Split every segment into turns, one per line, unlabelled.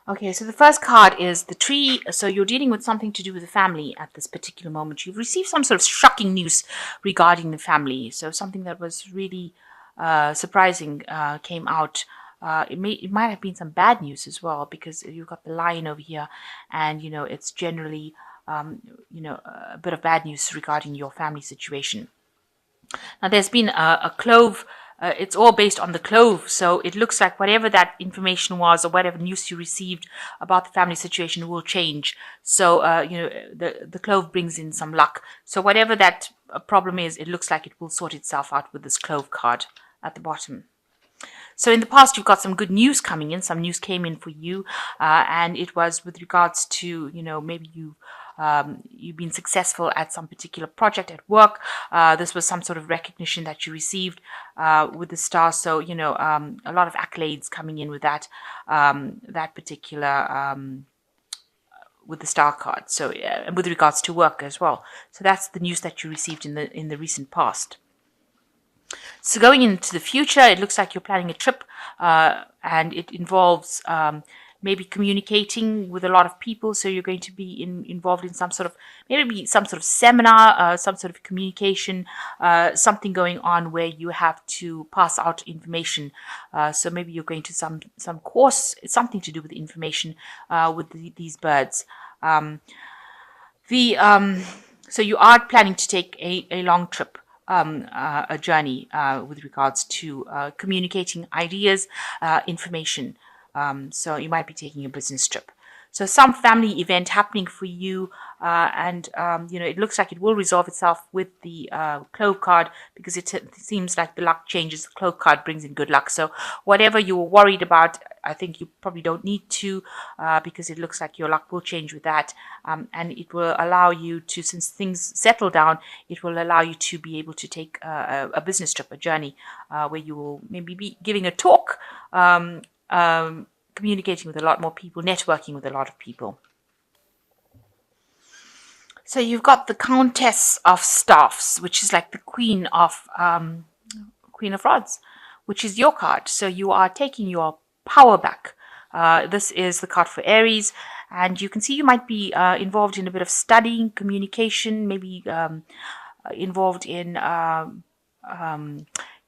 Okay, so the first card is the tree. So you're dealing with something to do with the family at this particular moment. You've received some sort of shocking news regarding the family. So something that was really surprising came out. It might have been some bad news as well, because you've got the lion over here, and it's generally a bit of bad news regarding your family situation. Now, there's been a clove. It's all based on the clove, so it looks like whatever that information was or whatever news you received about the family situation will change. So, the clove brings in some luck. So, whatever that problem is, it looks like it will sort itself out with this clove card at the bottom. So in the past, you've got some good news coming in. Some news came in for you, and it was with regards to, maybe you've been successful at some particular project at work. This was some sort of recognition that you received with the star. So a lot of accolades coming in with that particular. With the star card, so and with regards to work as well. So that's the news that you received in the recent past. So going into the future, it looks like you're planning a trip, and it involves maybe communicating with a lot of people. So you're going to be involved in maybe some sort of seminar, some sort of communication, something going on where you have to pass out information. So maybe you're going to some course, something to do with information with these birds. Um, so you are planning to take a long trip, a journey with regards to communicating ideas, information. So you might be taking a business trip. So some family event happening for you, and it looks like it will resolve itself with the clove card, because it seems like the luck changes. The clove card brings in good luck. So whatever you were worried about, I think you probably don't need to, because it looks like your luck will change with that, and it will allow you to, since things settle down, it will allow you to be able to take a business trip, a journey, where you will maybe be giving a talk. Communicating with a lot more people, networking with a lot of people. So you've got the Countess of Staffs, which is like the Queen of Rods, which is your card. So you are taking your power back. This is the card for Aries, and you can see you might be involved in a bit of studying, communication, maybe involved in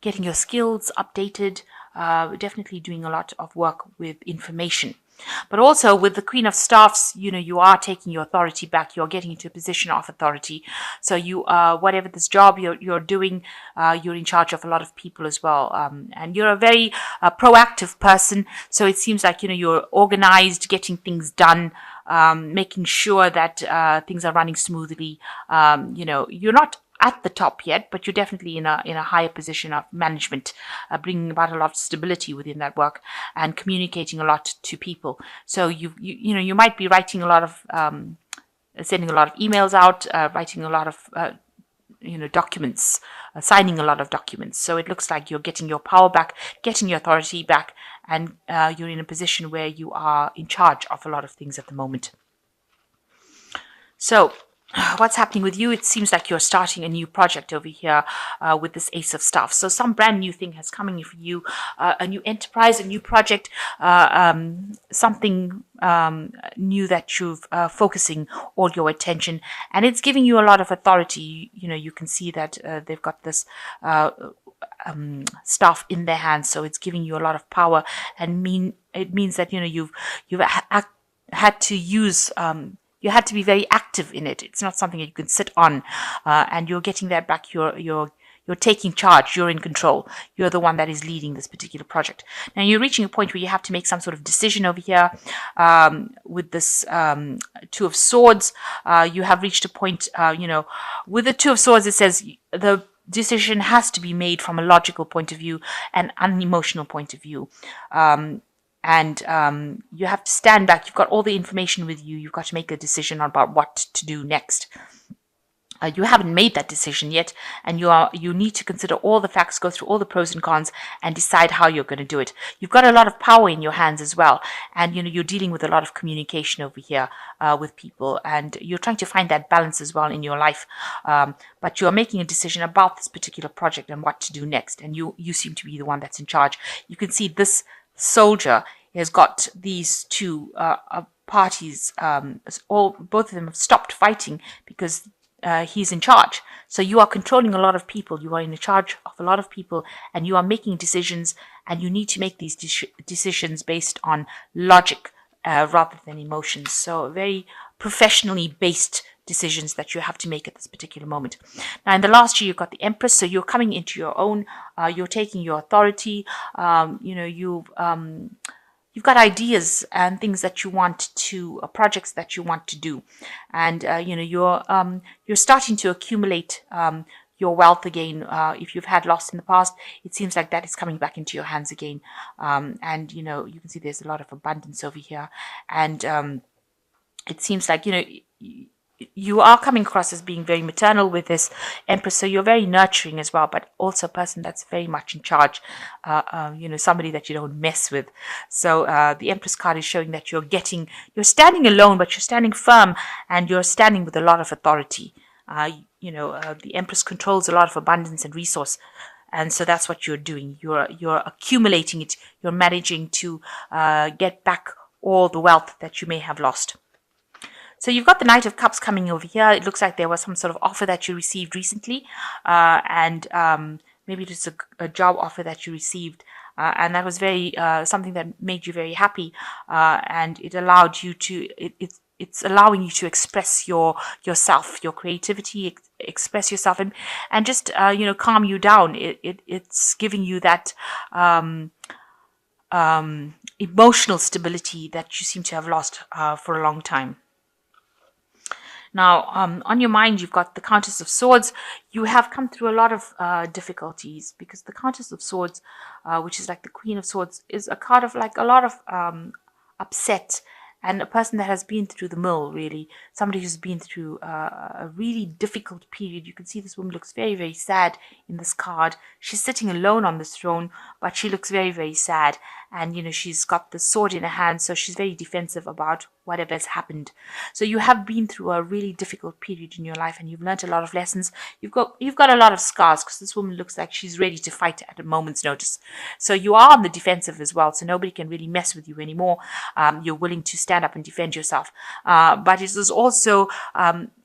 getting your skills updated, definitely doing a lot of work with information. But also with the Queen of Staffs, you are taking your authority back. You're getting into a position of authority. So you, whatever this job you're doing, you're in charge of a lot of people as well. And you're a very proactive person. So it seems like, you're organized, getting things done, making sure that things are running smoothly. You're not at the top yet, but you're definitely in a higher position of management, bringing about a lot of stability within that work and communicating a lot to people. So you might be writing a lot of sending a lot of emails out, writing a lot of documents, signing a lot of documents. So it looks like you're getting your power back, getting your authority back, and you're in a position where you are in charge of a lot of things at the moment. So what's happening with you? It seems like you're starting a new project over here with this Ace of Staffs. So some brand new thing has coming for you, a new enterprise, a new project, something new that you've focusing all your attention, and it's giving you a lot of authority. You can see that they've got this staff in their hands, so it's giving you a lot of power, and it means that you've had to use. You had to be very active in it. It's not something that you can sit on, and you're getting that back. You're taking charge. You're in control. You're the one that is leading this particular project. Now you're reaching a point where you have to make some sort of decision over here. With this Two of Swords, you have reached a point. With the Two of Swords, it says the decision has to be made from a logical point of view and an emotional point of view. And you have to stand back. You've got all the information with you. You've got to make a decision about what to do next. You haven't made that decision yet, and you need to consider all the facts, go through all the pros and cons, and decide how you're going to do it. You've got a lot of power in your hands as well, and you're dealing with a lot of communication over here with people, and you're trying to find that balance as well in your life. But you are making a decision about this particular project and what to do next, and you seem to be the one that's in charge. You can see this soldier has got these two parties, both of them have stopped fighting because he's in charge. So you are controlling a lot of people. You are in charge of a lot of people, and you are making decisions, and you need to make these decisions based on logic rather than emotions. So very professionally based decisions that you have to make at this particular moment. Now, in the last year, you've got the Empress, so you're coming into your own. You're taking your authority. You've got ideas and things that you want to projects that you want to do, and you're starting to accumulate your wealth again. If you've had loss in the past, it seems like that is coming back into your hands again. And you can see there's a lot of abundance over here, and it seems like you are coming across as being very maternal with this Empress, so you're very nurturing as well, but also a person that's very much in charge, somebody that you don't mess with. So the Empress card is showing that you're standing alone, but you're standing firm, and you're standing with a lot of authority. The Empress controls a lot of abundance and resource, and so that's what you're doing. You're accumulating it. You're managing to get back all the wealth that you may have lost. So you've got the Knight of Cups coming over here. It looks like there was some sort of offer that you received recently, and maybe just a job offer that you received, and that was very something that made you very happy, and it allowed you to. It's allowing you to express yourself, your creativity, express yourself, and just calm you down. It's giving you that emotional stability that you seem to have lost for a long time. Now, on your mind, you've got the Countess of Swords. You have come through a lot of difficulties, because the Countess of Swords, which is like the Queen of Swords, is a card of like a lot of upset, and a person that has been through the mill, really. Somebody who's been through a really difficult period. You can see this woman looks very, very sad in this card. She's sitting alone on this throne, but she looks very, very sad. And, she's got the sword in her hand, so she's very defensive about whatever has happened. So you have been through a really difficult period in your life, and you've learned a lot of lessons. You've got a lot of scars, because this woman looks like she's ready to fight at a moment's notice. So you are on the defensive as well, so nobody can really mess with you anymore. You're willing to stand up and defend yourself. But it is also,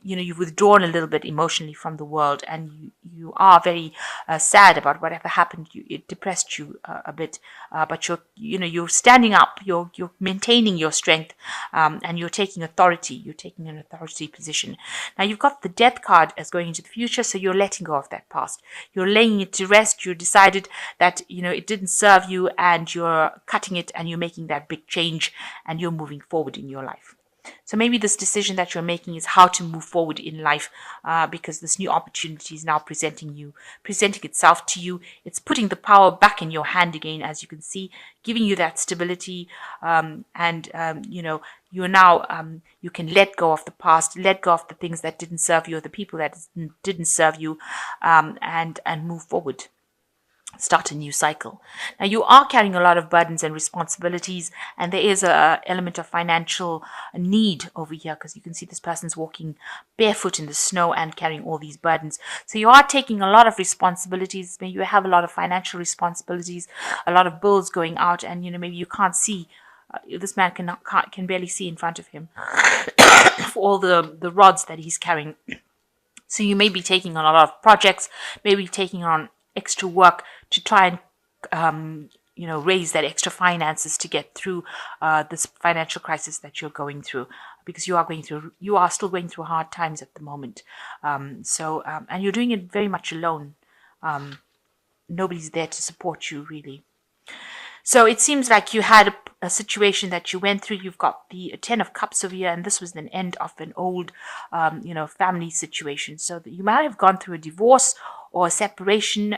you've withdrawn a little bit emotionally from the world, and you are very sad about whatever happened. It depressed you a bit, but you're standing up. You're maintaining your strength, and you're taking authority. You're taking an authority position. Now you've got the Death card as going into the future, so you're letting go of that past. You're laying it to rest. You decided that it didn't serve you, and you're cutting it, and you're making that big change, and you're moving forward in your life. So maybe this decision that you're making is how to move forward in life, because this new opportunity is now presenting itself to you. It's putting the power back in your hand again, as you can see, giving you that stability, you're now, you can let go of the past, let go of the things that didn't serve you, or the people that didn't serve you, and move forward. Start a new cycle. Now you are carrying a lot of burdens and responsibilities, and there is a element of financial need over here, because you can see this person's walking barefoot in the snow and carrying all these burdens. So you are taking a lot of responsibilities. Maybe you have a lot of financial responsibilities, a lot of bills going out, and maybe you can't see. This man can barely see in front of him for all the rods that he's carrying. So you may be taking on a lot of projects, maybe taking on extra work to try and raise that extra finances to get through this financial crisis that you're going through, because you are still going through hard times at the moment. And you're doing it very much alone. Nobody's there to support you, really. So it seems like you had a situation that you went through. You've got the Ten of Cups over here, and this was an end of an old, family situation. So that you might have gone through a divorce or a separation,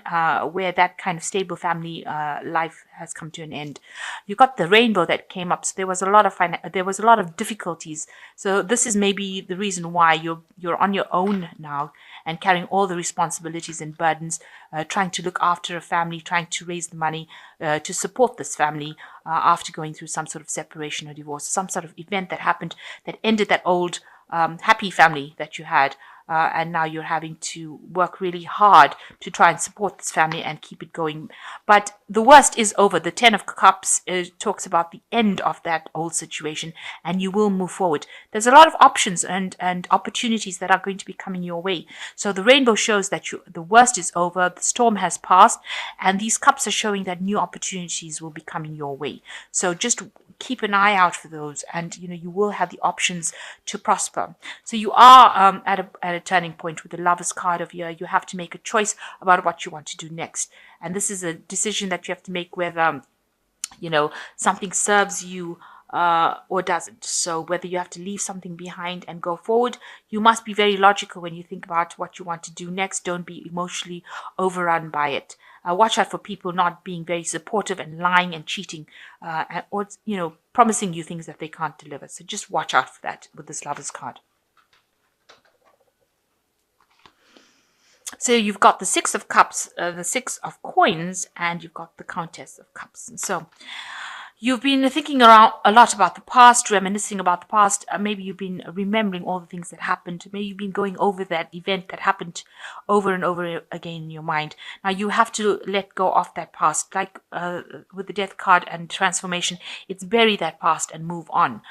where that kind of stable family life has come to an end. You got the Rainbow that came up, so there was a lot of difficulties. So this is maybe the reason why you're on your own now and carrying all the responsibilities and burdens, trying to look after a family, trying to raise the money to support this family after going through some sort of separation or divorce, some sort of event that happened that ended that old happy family that you had. and now you're having to work really hard to try and support this family and keep it going. But the worst is over. The Ten of Cups talks about the end of that old situation, and you will move forward. There's a lot of options and opportunities that are going to be coming your way. So the rainbow shows that the worst is over, the storm has passed, and these cups are showing that new opportunities will be coming your way. So just keep an eye out for those, and you will have the options to prosper. So you are at a turning point with the Lovers card of here. You have to make a choice about what you want to do next, and this is a decision that you have to make whether something serves you or doesn't. So whether you have to leave something behind and go forward, you must be very logical when you think about what you want to do next. Don't be emotionally overrun by it. Watch out for people not being very supportive and lying and cheating, or promising you things that they can't deliver. So just watch out for that with this Lovers card. So you've got the Six of Cups, the Six of Coins, and you've got the Countess of Cups. And so you've been thinking around a lot about the past, reminiscing about the past. Maybe you've been remembering all the things that happened. Maybe you've been going over that event that happened over and over again in your mind. Now you have to let go of that past. Like with the Death card and transformation, it's bury that past and move on.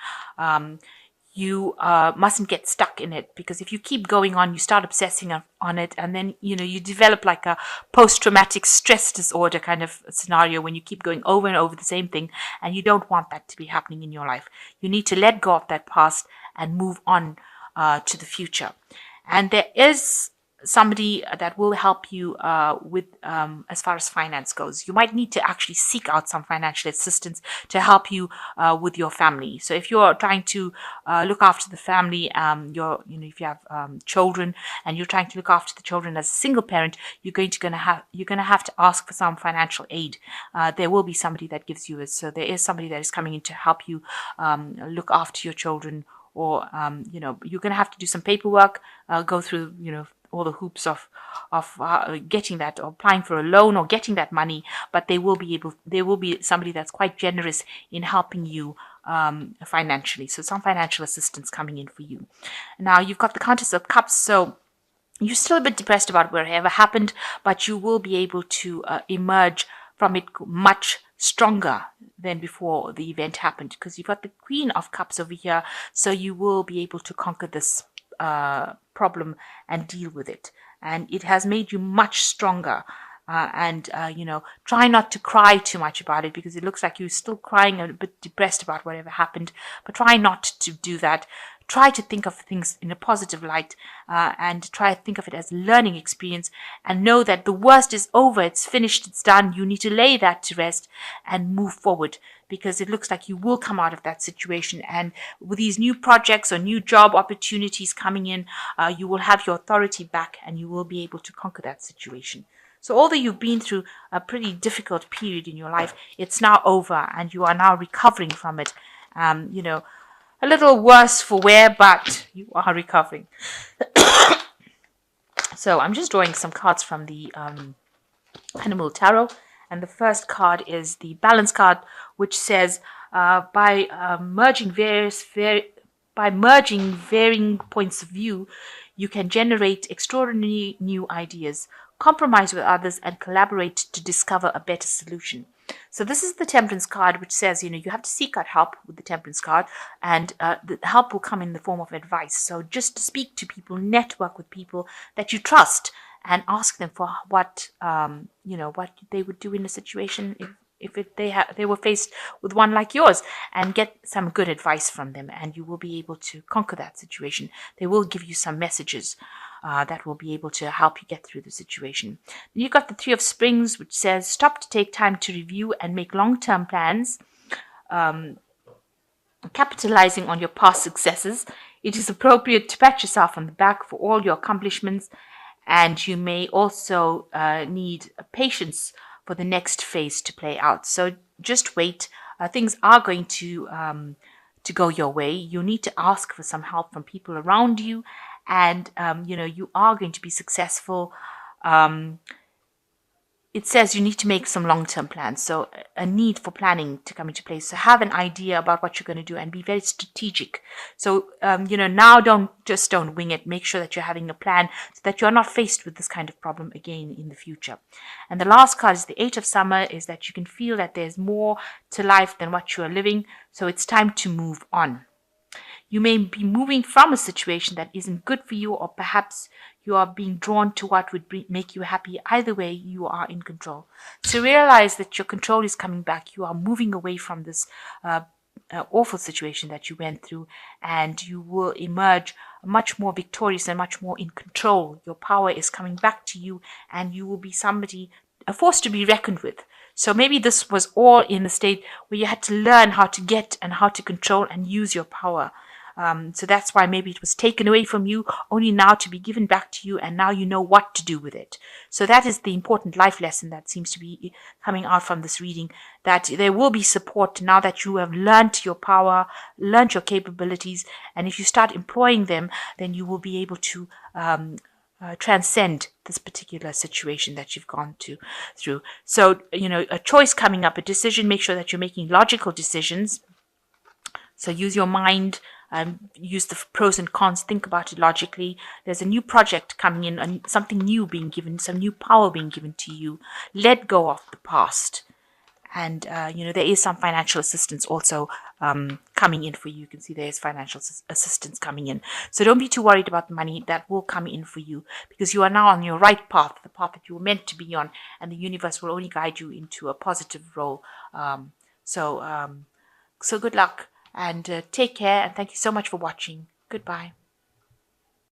You mustn't get stuck in it, because if you keep going on, you start obsessing on it, and then you develop like a post-traumatic stress disorder kind of scenario when you keep going over and over the same thing, and you don't want that to be happening in your life. You need to let go of that past and move on to the future. And there is somebody that will help you with as far as finance goes. You might need to actually seek out some financial assistance to help you with your family. So if you're trying to look after the family, if you have children and you're trying to look after the children as a single parent, you're going to have to ask for some financial aid. There will be somebody that gives you it. So there is somebody that is coming in to help you look after your children, or you're going to have to do some paperwork, go through all the hoops of getting that, or applying for a loan, or getting that money. But there will be somebody that's quite generous in helping you financially. So some financial assistance coming in for you. Now you've got the Countess of Cups, so you're still a bit depressed about whatever happened, but you will be able to emerge from it much stronger than before the event happened, because you've got the Queen of Cups over here. So you will be able to conquer this problem and deal with it, and it has made you much stronger. Try not to cry too much about it, because it looks like you're still crying, a bit depressed about whatever happened. But try not to do that. Try to think of things in a positive light, and try to think of it as a learning experience, and know that the worst is over. It's finished. It's done. You need to lay that to rest and move forward, because it looks like you will come out of that situation. And with these new projects or new job opportunities coming in, you will have your authority back, and you will be able to conquer that situation. So although you've been through a pretty difficult period in your life, it's now over, and you are now recovering from it. A little worse for wear, but you are recovering. So I'm just drawing some cards from the Animal Tarot. And the first card is the Balance card, which says, by merging varying points of view, you can generate extraordinary new ideas, compromise with others, and collaborate to discover a better solution. So this is the Temperance card, which says, you have to seek out help with the Temperance card, and the help will come in the form of advice. So just speak to people, network with people that you trust, and ask them for what they would do in a situation if they were faced with one like yours, and get some good advice from them, and you will be able to conquer that situation. They will give you some messages that will be able to help you get through the situation. Then you've got the Three of Springs, which says, stop to take time to review and make long-term plans, capitalizing on your past successes. It is appropriate to pat yourself on the back for all your accomplishments, and you may also need patience for the next phase to play out. So just wait. Things are going to go your way. You need to ask for some help from people around you, and you are going to be successful. it says you need to make some long-term plans. So a need for planning to come into place. So have an idea about what you're going to do and be very strategic. So, now don't wing it. Make sure that you're having a plan so that you're not faced with this kind of problem again in the future. And the last card is the Eight of Summer, is that you can feel that there's more to life than what you are living. So it's time to move on. You may be moving from a situation that isn't good for you, or perhaps you are being drawn to what would make you happy. Either way, you are in control. So realize that your control is coming back. You are moving away from this awful situation that you went through, and you will emerge much more victorious and much more in control. Your power is coming back to you, and you will be somebody, a force to be reckoned with. So maybe this was all in a state where you had to learn how to get and how to control and use your power. So that's why maybe it was taken away from you, only now to be given back to you, and now you know what to do with it. So that is the important life lesson that seems to be coming out from this reading, that there will be support now that you have learned your power, learned your capabilities, and if you start employing them, then you will be able to transcend this particular situation that you've gone through. So, a choice coming up, a decision, make sure that you're making logical decisions. So use your mind, use the pros and cons, think about it logically. There's a new project coming in, and something new being given, some new power being given to you. Let go of the past. And, there is some financial assistance also coming in for you. You can see there is financial assistance coming in. So don't be too worried about the money. That will come in for you, because you are now on your right path, the path that you were meant to be on, and the universe will only guide you into a positive role. So good luck, and take care, and thank you so much for watching. Goodbye.